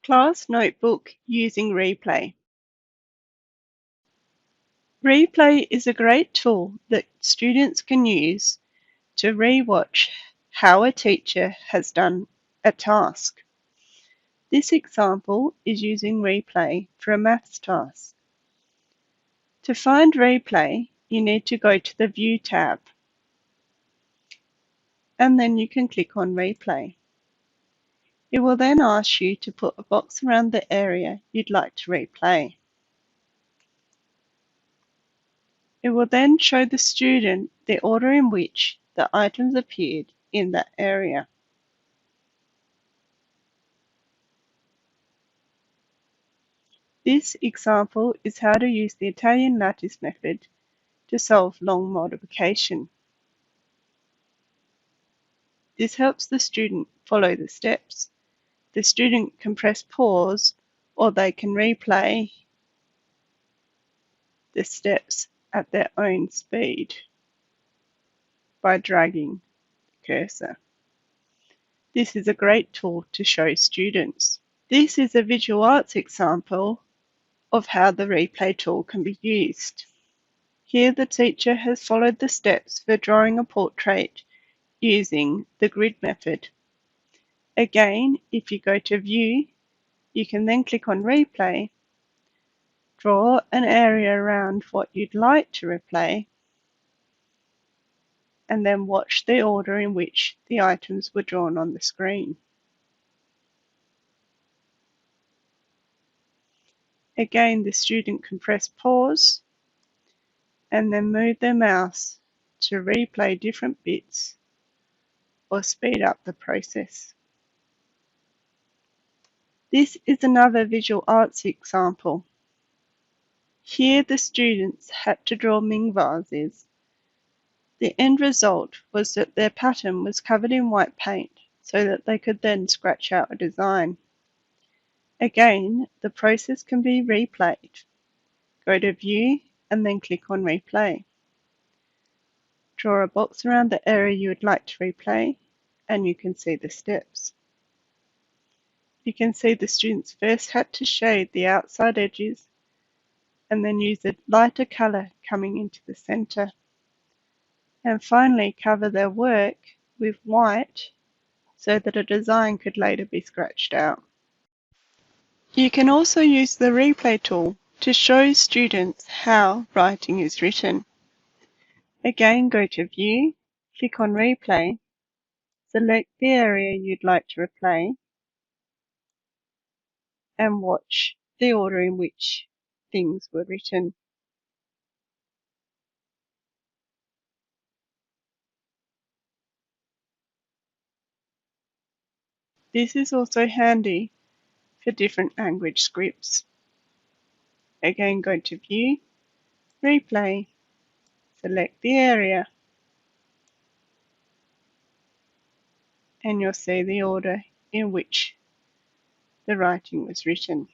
Class Notebook using Replay. Replay is a great tool that students can use to re-watch how a teacher has done a task. This example is using Replay for a maths task. To find Replay, you need to go to the View tab, and then you can click on Replay. It will then ask you to put a box around the area you'd like to replay. It will then show the student the order in which the items appeared in that area. This example is how to use the Italian lattice method to solve long multiplication. This helps the student follow the steps. The student can press pause, or they can replay the steps at their own speed by dragging the cursor. This is a great tool to show students. This is a visual arts example of how the Replay tool can be used. Here the teacher has followed the steps for drawing a portrait using the grid method. Again, if you go to View, you can then click on Replay, draw an area around what you'd like to replay, and then watch the order in which the items were drawn on the screen. Again, the student can press pause and then move their mouse to replay different bits or speed up the process. This is another visual arts example. Here the students had to draw Ming vases. The end result was that their pattern was covered in white paint so that they could then scratch out a design. Again, the process can be replayed. Go to View and then click on Replay. Draw a box around the area you would like to replay, and you can see the steps. You can see the students first had to shade the outside edges and then use a lighter colour coming into the centre, and finally cover their work with white so that a design could later be scratched out. You can also use the Replay tool to show students how writing is written. Again, go to View, click on Replay, select the area you'd like to replay, and watch the order in which things were written. This is also handy for different language scripts. Again, go to View, Replay, select the area, and you'll see the order in which the writing was written.